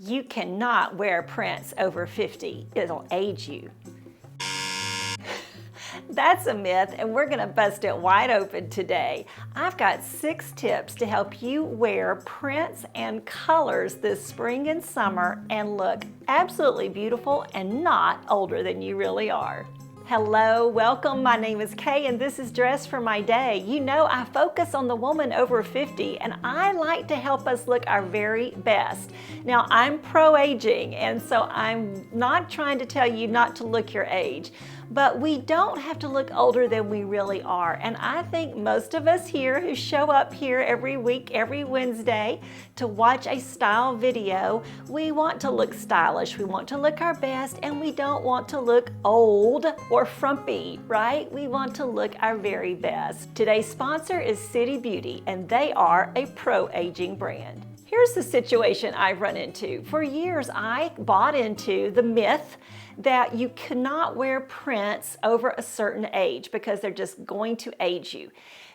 You cannot wear prints over 50. It'll age you. That's a myth, and we're gonna bust it wide open today. I've got 6 tips to help you wear prints and colors this spring and summer and look absolutely beautiful and not older than you really are. Hello, welcome. My name is Kay and this is Dress for My Day. You know I focus on the woman over 50 and I like to help us look our very best. Now I'm pro-aging and so I'm not trying to tell you not to look your age, but we don't have to look older than we really are. And I think most of us here who show up here every week, every Wednesday to watch a style video, we want to look stylish, we want to look our best, and we don't want to look old or frumpy, right? We want to look our very best. Today's sponsor is City Beauty, and they are a pro-aging brand. Here's the situation I've run into. For years, I bought into the myth that you cannot wear prints over a certain age because they're just going to age you.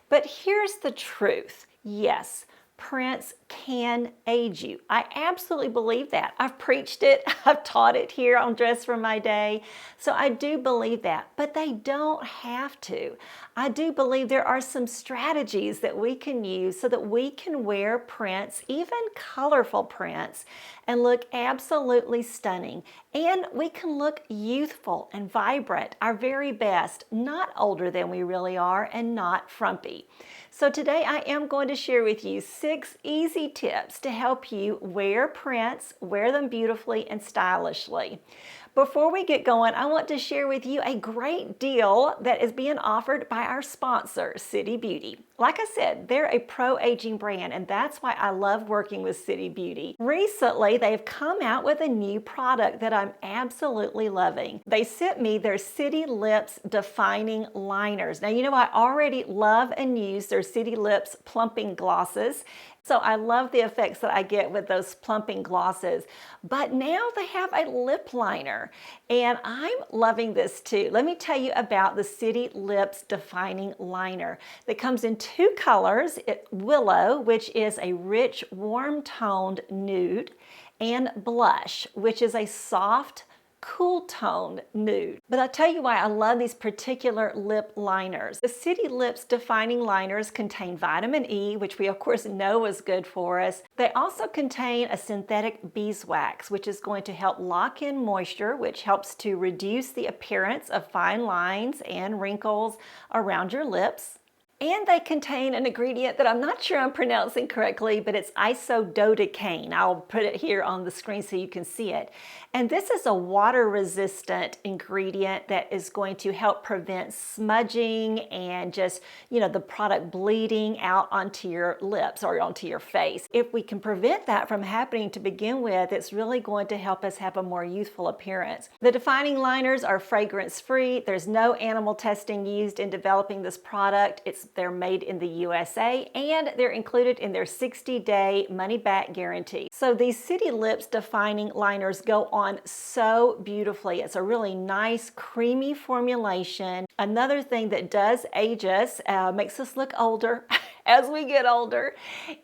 But here's the truth. Yes, prints can age you. I absolutely believe that. I've preached it, I've taught it here on Dress for My Day, so I do believe that, but they don't have to. I do believe there are some strategies that we can use so that we can wear prints, even colorful prints, and look absolutely stunning. And we can look youthful and vibrant, our very best, not older than we really are and not frumpy. So today I am going to share with you 6 easy tips to help you wear prints, wear them beautifully and stylishly. Before we get going, I want to share with you a great deal that is being offered by our sponsor, City Beauty. Like I said, they're a pro-aging brand, and that's why I love working with City Beauty. Recently, they've come out with a new product that I'm absolutely loving. They sent me their City Lips Defining Liners. Now, you know I already love and use their City Lips Plumping Glosses. So I love the effects that I get with those plumping glosses. But now they have a lip liner, and I'm loving this too. Let me tell you about the City Lips Defining Liner that comes in 2 colors. Willow, which is a rich, warm-toned nude, and blush, which is a soft, cool toned nude. But I'll tell you why I love these particular lip liners. The City Lips Defining Liners contain vitamin E, which we of course know is good for us. They also contain a synthetic beeswax, which is going to help lock in moisture, which helps to reduce the appearance of fine lines and wrinkles around your lips. And they contain an ingredient that I'm not sure I'm pronouncing correctly, but it's isododecane. I'll put it here on the screen so you can see it. And this is a water-resistant ingredient that is going to help prevent smudging and just, the product bleeding out onto your lips or onto your face. If we can prevent that from happening to begin with, it's really going to help us have a more youthful appearance. The defining liners are fragrance-free. There's no animal testing used in developing this product. They're made in the USA, and they're included in their 60-day money-back guarantee. So these City Lips Defining Liners go on so beautifully. It's a really nice, creamy formulation. Another thing that does age us, makes us look older as we get older,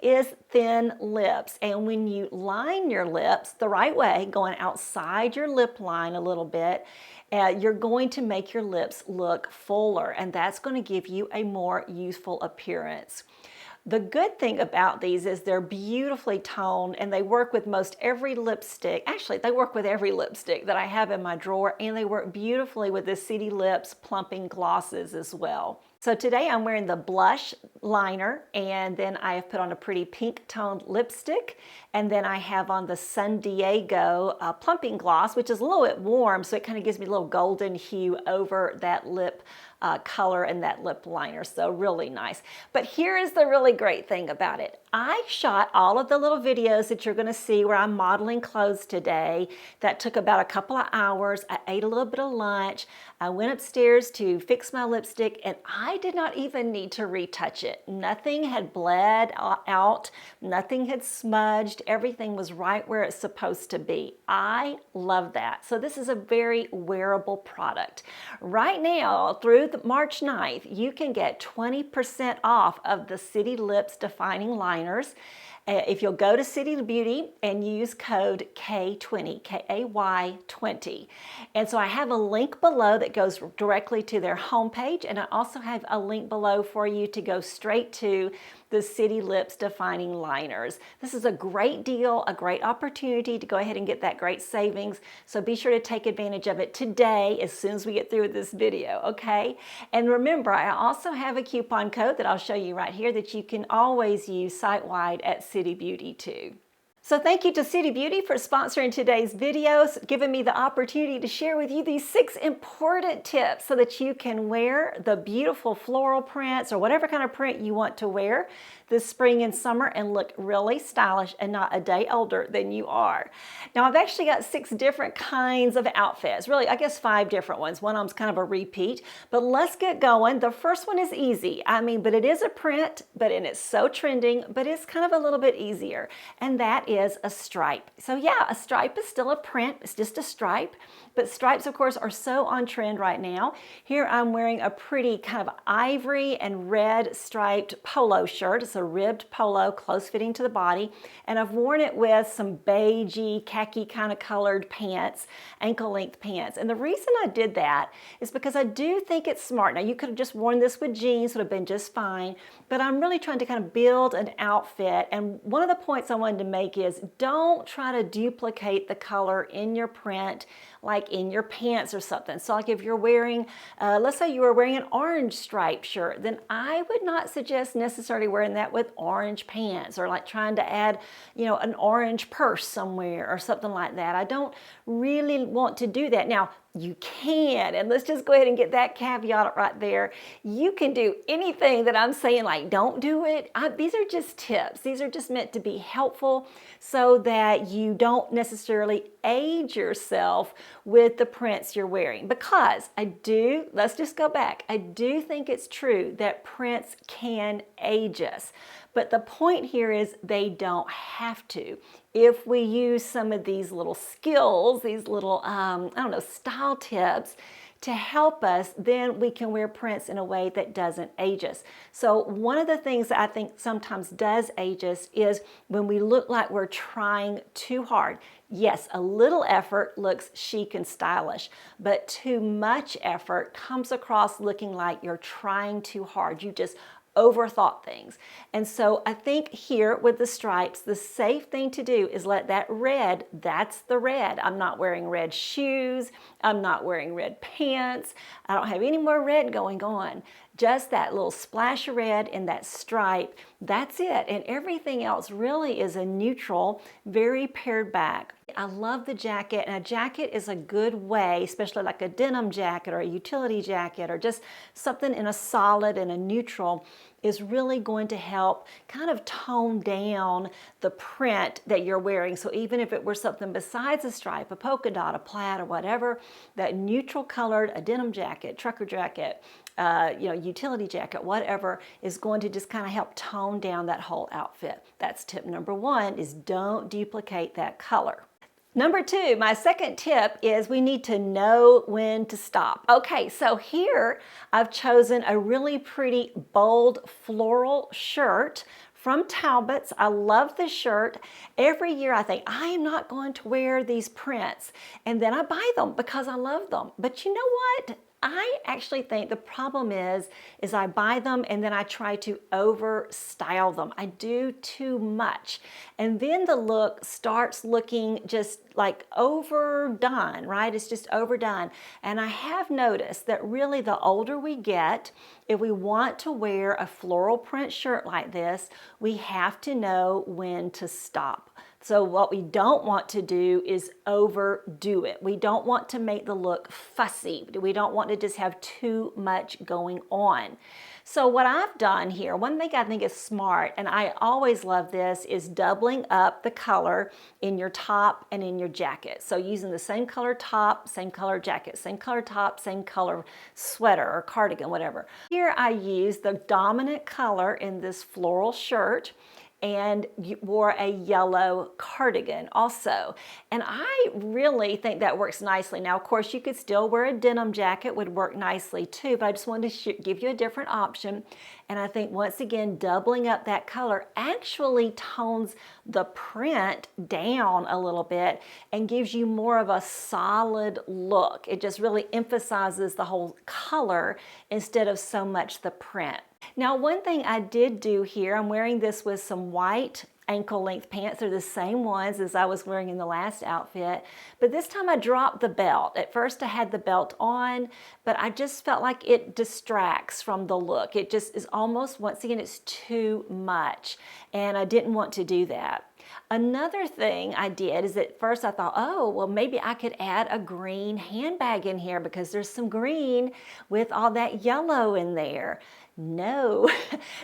is thin lips. And when you line your lips the right way, going outside your lip line a little bit, you're going to make your lips look fuller, and that's going to give you a more youthful appearance. The good thing about these is they're beautifully toned, and they work with most every lipstick. Actually, they work with every lipstick that I have in my drawer, and they work beautifully with the City Lips Plumping Glosses as well. So today I'm wearing the blush liner, and then I have put on a pretty pink toned lipstick, and then I have on the San Diego plumping gloss, which is a little bit warm, so it kind of gives me a little golden hue over that lip color and that lip liner, so really nice. But here is the really great thing about it. I shot all of the little videos that you're going to see where I'm modeling clothes today. That took about a couple of hours. I ate a little bit of lunch. I went upstairs to fix my lipstick, and I did not even need to retouch it. Nothing had bled out, nothing had smudged, everything was right where it's supposed to be. I love that. So this is a very wearable product. Right now, through March 9th, you can get 20% off of the City Lips Defining Liners. If you'll go to City Beauty and use code K20, K-A-Y-20. And so I have a link below that goes directly to their homepage, and I also have a link below for you to go straight to the City Lips Defining Liners. This is a great deal, a great opportunity to go ahead and get that great savings. So be sure to take advantage of it today as soon as we get through with this video, okay? And remember, I also have a coupon code that I'll show you right here that you can always use site-wide at City Beauty too. So thank you to City Beauty for sponsoring today's videos, giving me the opportunity to share with you these 6 important tips so that you can wear the beautiful floral prints or whatever kind of print you want to wear this spring and summer and look really stylish and not a day older than you are. Now I've actually got 6 different kinds of outfits, really I guess 5 different ones. One of them's kind of a repeat, but let's get going. The first one is easy. But it is a print, and it's so trending, but it's kind of a little bit easier, and that is a stripe. So yeah, a stripe is still a print, it's just a stripe, but stripes of course are so on trend right now. Here I'm wearing a pretty kind of ivory and red striped polo shirt. It's a ribbed polo, close fitting to the body, and I've worn it with some beigey, khaki kind of colored pants, ankle length pants. And the reason I did that is because I do think it's smart. Now you could have just worn this with jeans, would have been just fine, but I'm really trying to kind of build an outfit, and one of the points I wanted to make is don't try to duplicate the color in your print like in your pants or something. So like if you're wearing, let's say you were wearing an orange striped shirt, then I would not suggest necessarily wearing that with orange pants, or like trying to add, an orange purse somewhere or something like that. I don't really want to do that. Now, you can, and let's just go ahead and get that caveat right there. You can do anything that I'm saying, like don't do it. These are just tips. These are just meant to be helpful so that you don't necessarily age yourself with the prints you're wearing. Because let's just go back. I do think it's true that prints can age us. But the point here is they don't have to. If we use some of these little skills, these little, style tips to help us, then we can wear prints in a way that doesn't age us. So one of the things that I think sometimes does age us is when we look like we're trying too hard. Yes, a little effort looks chic and stylish, but too much effort comes across looking like you're trying too hard. You just overthought things. And so I think here with the stripes, the safe thing to do is let that red, that's the red. I'm not wearing red shoes. I'm not wearing red pants. I don't have any more red going on. Just that little splash of red in that stripe, that's it. And everything else really is a neutral, very pared back. I love the jacket, and a jacket is a good way, especially like a denim jacket or a utility jacket or just something in a solid and a neutral, is really going to help kind of tone down the print that you're wearing. So even if it were something besides a stripe, a polka dot, a plaid or whatever, that neutral colored, a denim jacket, trucker jacket, utility jacket, whatever, is going to just kind of help tone down that whole outfit. That's tip number 1, is don't duplicate that color. Number 2, my second tip is we need to know when to stop. Okay, so here I've chosen a really pretty bold floral shirt from Talbot's. I love this shirt. Every year I think, I am not going to wear these prints, and then I buy them because I love them. But you know what? I actually think the problem is I buy them and then I try to over style them. I do too much. And then the look starts looking just like overdone, right? It's just overdone. And I have noticed that really the older we get, if we want to wear a floral print shirt like this, we have to know when to stop. So what we don't want to do is overdo it. We don't want to make the look fussy. We don't want to just have too much going on. So what I've done here, one thing I think is smart, and I always love this, is doubling up the color in your top and in your jacket. So using the same color top, same color jacket, same color top, same color sweater or cardigan, whatever. Here I use the dominant color in this floral shirt, and you wore a yellow cardigan also. And I really think that works nicely. Now, of course, you could still wear a denim jacket, would work nicely too, but I just wanted to give you a different option. And I think once again, doubling up that color actually tones the print down a little bit and gives you more of a solid look. It just really emphasizes the whole color instead of so much the print. Now, one thing I did do here, I'm wearing this with some white ankle length pants. They're the same ones as I was wearing in the last outfit, but this time I dropped the belt. At first I had the belt on, but I just felt like it distracts from the look. It just is almost, once again, it's too much, and I didn't want to do that. Another thing I did is at first I thought, oh, well, maybe I could add a green handbag in here because there's some green with all that yellow in there. No,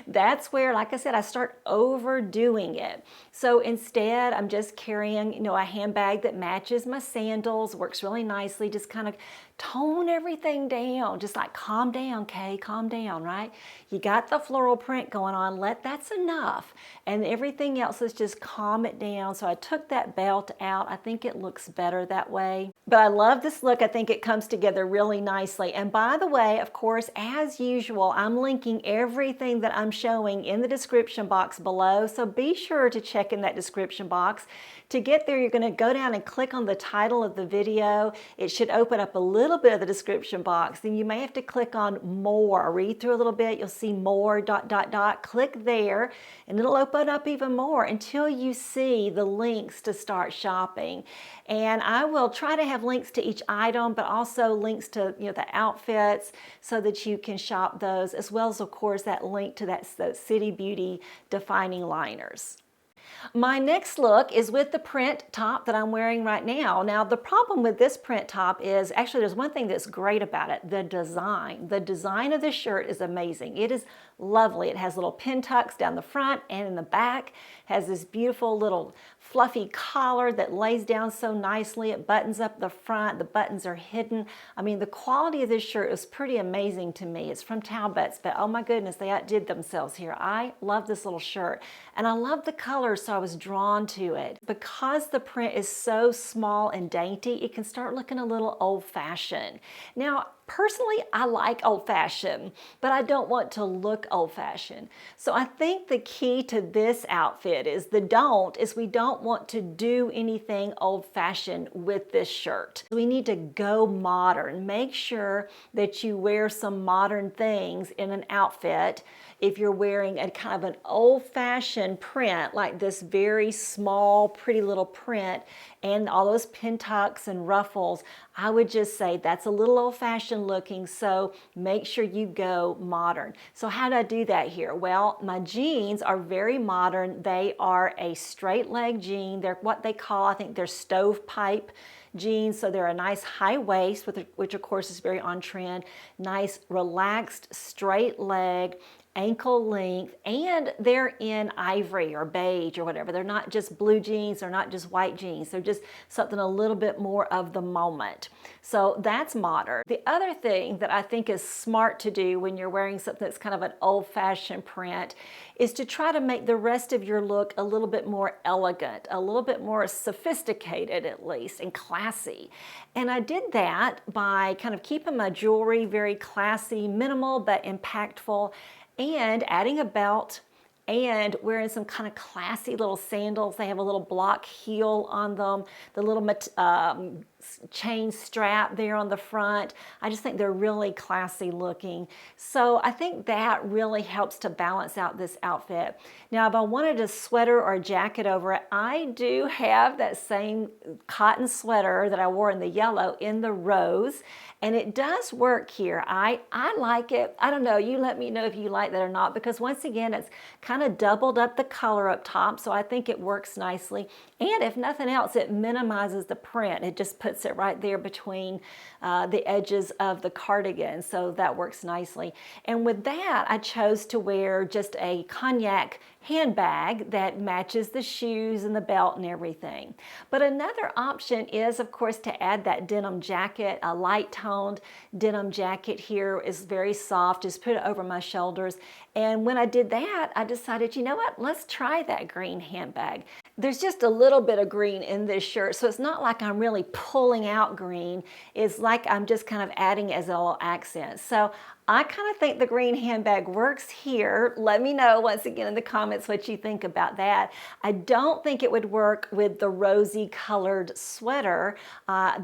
that's where, like I said, I start overdoing it. So instead, I'm just carrying, a handbag that matches my sandals, works really nicely, just kind of tone everything down, just like calm down, Kay, calm down, right? You got the floral print going on, that's enough. And everything else is just calm it down. So I took that belt out. I think it looks better that way. But I love this look. I think it comes together really nicely. And by the way, of course, as usual, I'm linking everything that I'm showing in the description box below. So be sure to check in that description box. To get there, you're going to go down and click on the title of the video. It should open up a little bit of the description box. Then you may have to click on more. Read through a little bit. You'll see more ... Click there, and it'll open up even more until you see the links to start shopping. And I will try to have links to each item, but also links to the outfits so that you can shop those, as well as, of course, that link to those City Beauty defining liners. My next look is with the print top that I'm wearing right now. Now, the problem with this print top is, actually, there's one thing that's great about it, the design. The design of this shirt is amazing. It is lovely. It has little pin tucks down the front and in the back, has this beautiful little fluffy collar that lays down so nicely. It buttons up the front. The buttons are hidden. I mean, the quality of this shirt is pretty amazing to me. It's from Talbot's, but oh my goodness, they outdid themselves here. I love this little shirt, and I love the color, so I was drawn to it. Because the print is so small and dainty, it can start looking a little old-fashioned. Now, personally, I like old-fashioned, but I don't want to look old-fashioned. So I think the key to this outfit is we don't want to do anything old-fashioned with this shirt. We need to go modern. Make sure that you wear some modern things in an outfit. If you're wearing a kind of an old-fashioned print, like this very small, pretty little print, and all those pin tucks and ruffles, I would just say that's a little old-fashioned looking, so make sure you go modern. So how do I do that here? Well, my jeans are very modern. They are a straight leg jean. They're what they call, I think they're stovepipe jeans, so they're a nice high waist, which of course is very on trend, nice relaxed straight leg, ankle length, and they're in ivory or beige or whatever. They're not just blue jeans, they're not just white jeans, they're just something a little bit more of the moment. So that's modern. The other thing that I think is smart to do when you're wearing something that's kind of an old-fashioned print is to try to make the rest of your look a little bit more elegant, a little bit more sophisticated at least, and classy. And I did that by kind of keeping my jewelry very classy, minimal but impactful, and adding a belt and wearing some kind of classy little sandals. They have a little block heel on them, the little chain strap there on the front. I just think they're really classy looking. So I think that really helps to balance out this outfit. Now, if I wanted a sweater or a jacket over it, I do have that same cotton sweater that I wore in the yellow in the rose, and it does work here. I like it. I don't know, you let me know if you like that or not, because once again, it's kind of doubled up the color up top, so I think it works nicely. And if nothing else, it minimizes the print. It just puts puts it right there between the edges of the cardigan, so that works nicely. And with that, I chose to wear just a cognac handbag that matches the shoes and the belt and everything. But another option is, of course, to add that denim jacket. A light toned denim jacket here is very soft. Just put it over my shoulders. And when I did that, I decided, you know what, let's try that green handbag. There's just a little bit of green in this shirt, so it's not like I'm really pulling out green. It's like I'm just kind of adding as a little accent. So I kind of think the green handbag works here. Let me know once again in the comments what you think about that. I don't think it would work with the rosy colored sweater.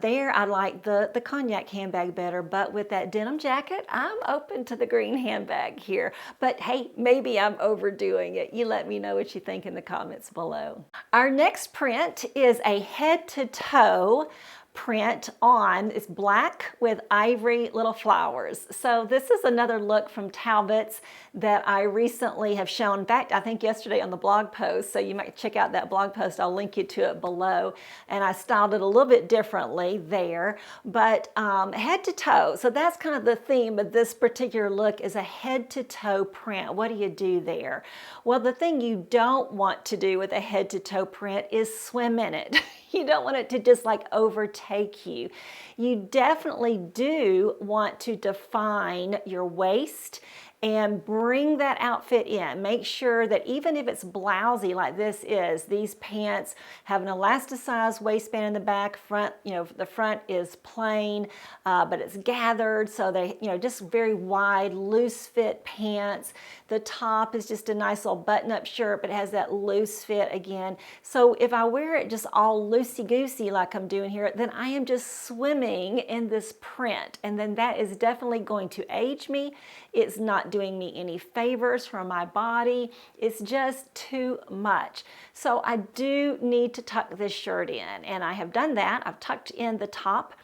There I like the cognac handbag better, but with that denim jacket, I'm open to the green handbag here. But hey, maybe I'm overdoing it. You let me know what you think in the comments below. Our next print is a head to toe print on. It's black with ivory little flowers. So this is another look from Talbot's that I recently have shown. In fact, I think yesterday on the blog post, so you might check out that blog post. I'll link you to it below. And I styled it a little bit differently there, but head to toe. So that's kind of the theme of this particular look, is a head to toe print. What do you do there? Well, the thing you don't want to do with a head to toe print is swim in it. You don't want it to just like overtake you. You definitely do want to define your waist and bring that outfit in. Make sure that even if it's blousy like this is, these pants have an elasticized waistband in the back, front, the front is plain, but it's gathered, so they, just very wide, loose fit pants. The top is just a nice little button-up shirt, but it has that loose fit again. So if I wear it just all loosey-goosey like I'm doing here, then I am just swimming in this print, and then that is definitely going to age me. It's not doing me any favors for my body. It's just too much. So I do need to tuck this shirt in, and I have done that. I've tucked in the top.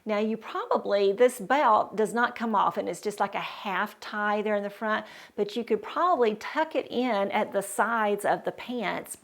Now this belt does not come off, and it's just like a half tie there in the front, but you could probably tuck it in at the sides of the pants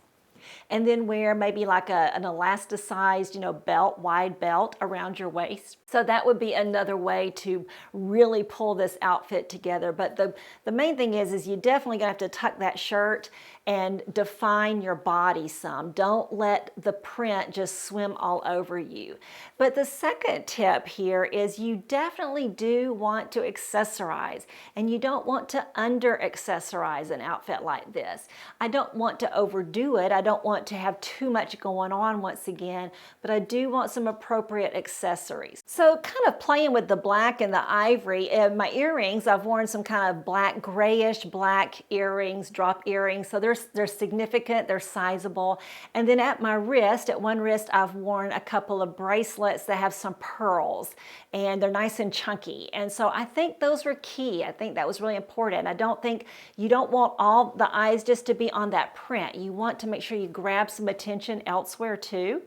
and then wear maybe like an elasticized, belt, wide belt around your waist. So that would be another way to really pull this outfit together. But the main thing is you definitely gonna have to tuck that shirt and define your body some. Don't let the print just swim all over you. But the second tip here is you definitely do want to accessorize, and you don't want to under accessorize an outfit like this. I don't want to overdo it. I don't want to have too much going on once again, but I do want some appropriate accessories. So kind of playing with the black and the ivory, my earrings, I've worn some kind of black, grayish black earrings, drop earrings. So they're significant, they're sizable. And then at my wrist, at one wrist, I've worn a couple of bracelets that have some pearls, and they're nice and chunky. And so I think those were key. I think that was really important. You don't want all the eyes just to be on that print. You want to make sure you grab some attention elsewhere too.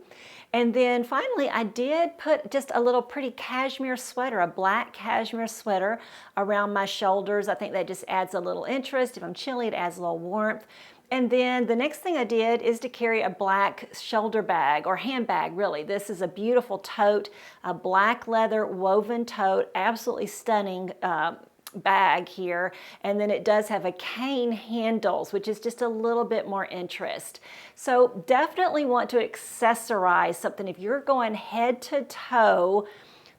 And then finally, I did put just a little pretty cashmere sweater, a black cashmere sweater around my shoulders. I think that just adds a little interest. If I'm chilly, it adds a little warmth. And then the next thing I did is to carry a black shoulder bag, or handbag really. This is a beautiful tote, a black leather woven tote, absolutely stunning bag here. And then it does have a cane handles, which is just a little bit more interest. So definitely want to accessorize something. If you're going head to toe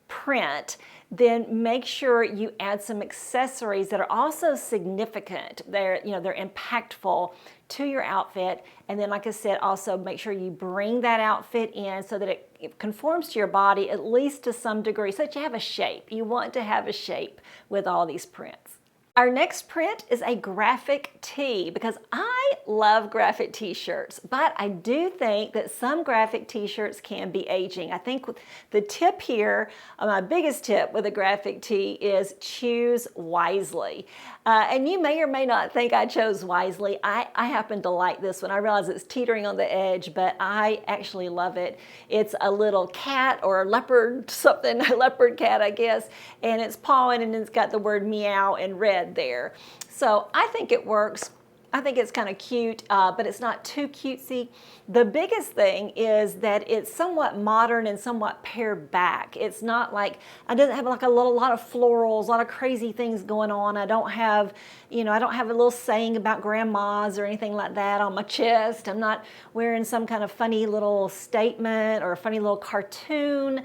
print, then make sure you add some accessories that are also significant. They're impactful to your outfit. And then, like I said, also make sure you bring that outfit in so that it conforms to your body, at least to some degree, so that you have a shape. You want to have a shape with all these prints. Our next print is a graphic tee, because I love graphic t-shirts, but I do think that some graphic t-shirts can be aging. I think the tip here, my biggest tip with a graphic tee, is choose wisely. And you may or may not think I chose wisely. I happen to like this one. I realize it's teetering on the edge, but I actually love it. It's a little cat or leopard, something, a leopard cat, I guess, and it's pawing, and it's got the word meow in red there. So I think it works. I think it's kind of cute, but it's not too cutesy. The biggest thing is that it's somewhat modern and somewhat pared back. It's not like, I doesn't have like a lot of florals, a lot of crazy things going on. I don't have, I don't have a little saying about grandmas or anything like that on my chest. I'm not wearing some kind of funny little statement or a funny little cartoon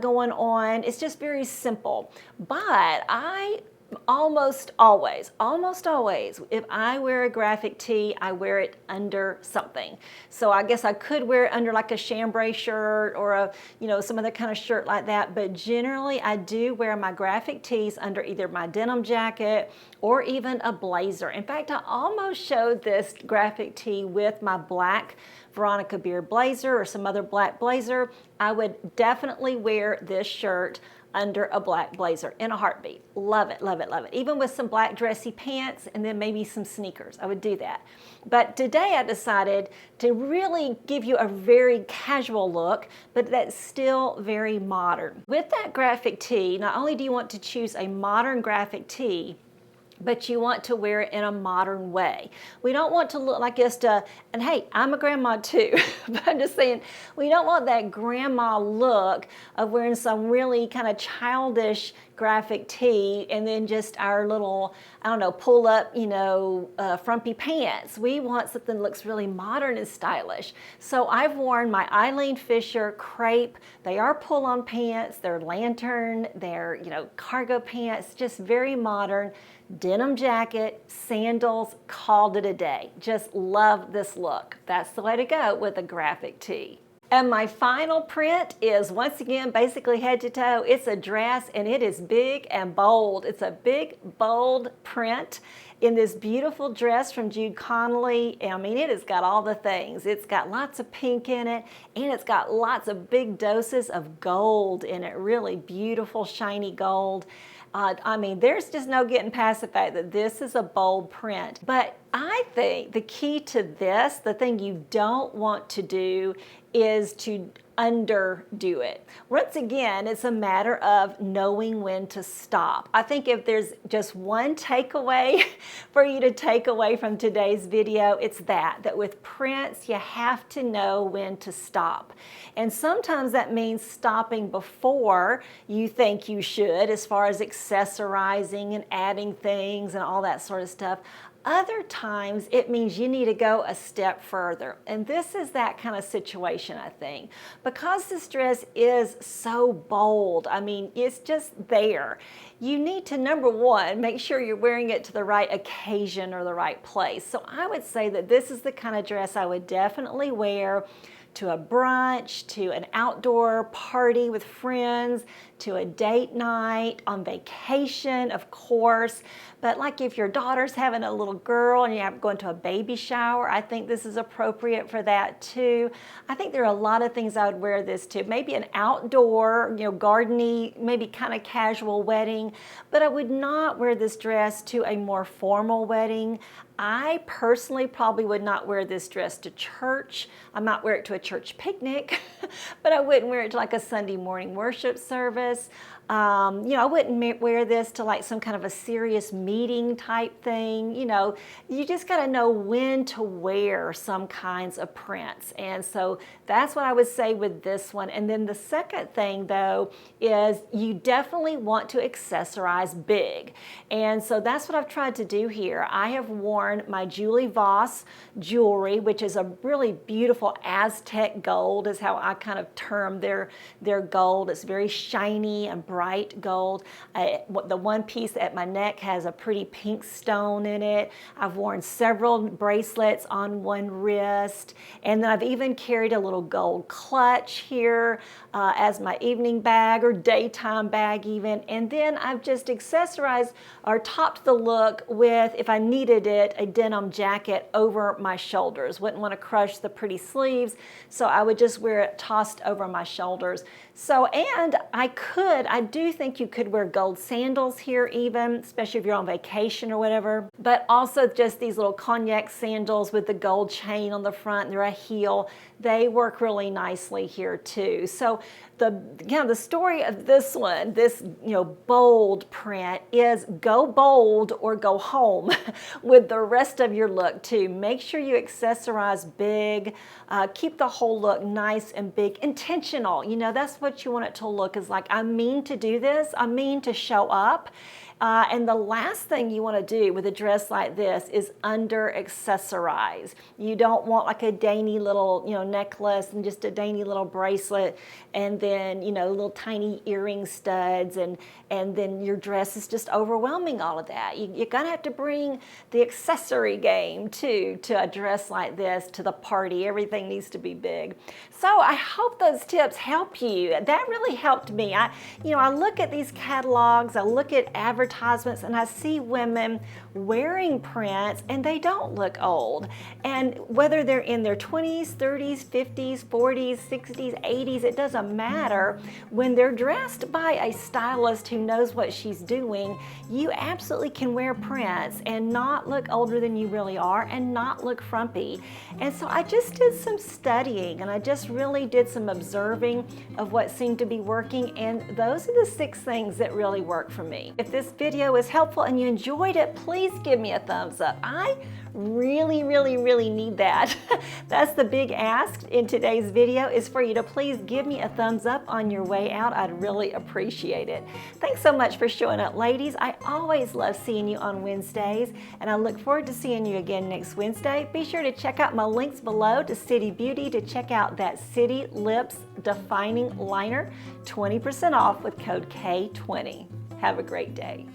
going on. It's just very simple. But I almost always, if I wear a graphic tee, I wear it under something. So I guess I could wear it under like a chambray shirt or a, some other kind of shirt like that. But generally I do wear my graphic tees under either my denim jacket or even a blazer. In fact, I almost showed this graphic tee with my black Veronica Beard blazer or some other black blazer. I would definitely wear this shirt under a black blazer in a heartbeat. Love it, love it, love it. Even with some black dressy pants and then maybe some sneakers, I would do that. But today I decided to really give you a very casual look, but that's still very modern. With that graphic tee, not only do you want to choose a modern graphic tee, but you want to wear it in a modern way. We don't want to look like just and hey, I'm a grandma too, but I'm just saying, we don't want that grandma look of wearing some really kind of childish graphic tee and then just our little, I don't know, pull up, frumpy pants. We want something that looks really modern and stylish. So I've worn my Eileen Fisher crepe. They are pull-on pants, they're lantern, they're, cargo pants, just very modern. Denim jacket, sandals, called it a day. Just love this look. That's the way to go with a graphic tee. And my final print is, once again, basically head to toe. It's a dress and it is big and bold. It's a big, bold print in this beautiful dress from Jude Connolly. I mean, it has got all the things. It's got lots of pink in it and it's got lots of big doses of gold in it. Really beautiful, shiny gold. I mean, there's just no getting past the fact that this is a bold print. But I think the key to this, the thing you don't want to do, is to underdo it. Once again, it's a matter of knowing when to stop. I think if there's just one takeaway for you to take away from today's video, it's that with prints, you have to know when to stop. And sometimes that means stopping before you think you should, as far as accessorizing and adding things and all that sort of stuff. Other times it means you need to go a step further. And this is that kind of situation, I think. Because this dress is so bold, I mean, it's just there. You need to, number one, make sure you're wearing it to the right occasion or the right place. So I would say that this is the kind of dress I would definitely wear to a brunch, to an outdoor party with friends, to a date night, on vacation, of course. But like if your daughter's having a little girl and you're going to a baby shower, I think this is appropriate for that too. I think there are a lot of things I would wear this to. Maybe an outdoor, gardeny, maybe kind of casual wedding, but I would not wear this dress to a more formal wedding. I personally probably would not wear this dress to church. I might wear it to a church picnic, but I wouldn't wear it to like a Sunday morning worship service. I wouldn't wear this to like some kind of a serious meeting type thing. You just got to know when to wear some kinds of prints. And so that's what I would say with this one. And then the second thing though is you definitely want to accessorize big. And so that's what I've tried to do here. I have worn my Julie Voss jewelry, which is a really beautiful Aztec gold is how I kind of term their gold. It's very shiny and bright gold. The one piece at my neck has a pretty pink stone in it. I've worn several bracelets on one wrist, and then I've even carried a little gold clutch here as my evening bag or daytime bag even. And then I've just accessorized or topped the look with, if I needed it, a denim jacket over my shoulders. Wouldn't want to crush the pretty sleeves, so I would just wear it tossed over my shoulders. So, and I do think you could wear gold sandals here even, especially if you're on vacation or whatever, but also just these little cognac sandals with the gold chain on the front, and they're a heel. They work really nicely here too. So the story of this one, this bold print, is go bold or go home with the rest of your look too. Make sure you accessorize big, keep the whole look nice and big, intentional. That's what you want it to look, is like, I mean to do this, I mean to show up. And the last thing you want to do with a dress like this is under accessorize. You don't want like a dainty little necklace and just a dainty little bracelet, and then little tiny earring studs, and then your dress is just overwhelming all of that. You're gonna have to bring the accessory game too to a dress like this to the party. Everything needs to be big. So I hope those tips help you. That really helped me. I look at these catalogs, I look at advertisements, and I see women wearing prints and they don't look old. And whether they're in their 20s, 30s, 50s, 40s, 60s, 80s, it doesn't matter. When they're dressed by a stylist who knows what she's doing, you absolutely can wear prints and not look older than you really are and not look frumpy. And so I just did some studying, and I just really did some observing of what seemed to be working, and those are the 6 things that really work for me. If this video was helpful and you enjoyed it, please give me a thumbs up. I really need that. That's the big ask in today's video, is for you to please give me a thumbs up on your way out. I'd really appreciate it. Thanks so much for showing up, ladies. I always love seeing you on Wednesdays, and I look forward to seeing you again next Wednesday. Be sure to check out my links below to City Beauty to check out that City Lips Defining Liner, 20% off with code K20. Have a great day.